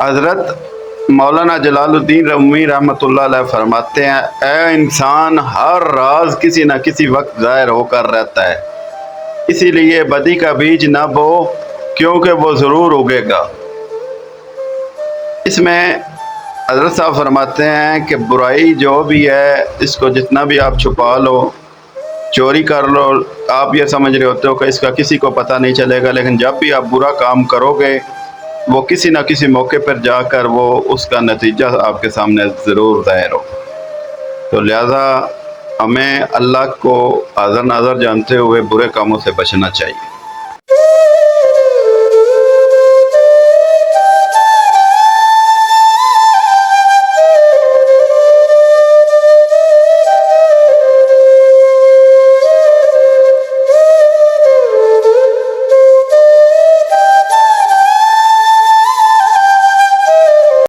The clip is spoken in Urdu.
حضرت مولانا جلال الدین رومی رحمۃ اللہ علیہ فرماتے ہیں، اے انسان، ہر راز کسی نہ کسی وقت ظاہر ہو کر رہتا ہے، اسی لیے بدی کا بیج نہ بو، کیونکہ وہ ضرور اگے گا۔ اس میں حضرت صاحب فرماتے ہیں کہ برائی جو بھی ہے، اس کو جتنا بھی آپ چھپا لو، چوری کر لو، آپ یہ سمجھ رہے ہوتے ہو کہ اس کا کسی کو پتہ نہیں چلے گا، لیکن جب بھی آپ برا کام کرو گے وہ کسی نہ کسی موقع پر جا کر وہ اس کا نتیجہ آپ کے سامنے ضرور ظاہر ہو۔ تو لہذا ہمیں اللہ کو حاضر ناظر جانتے ہوئے برے کاموں سے بچنا چاہیے۔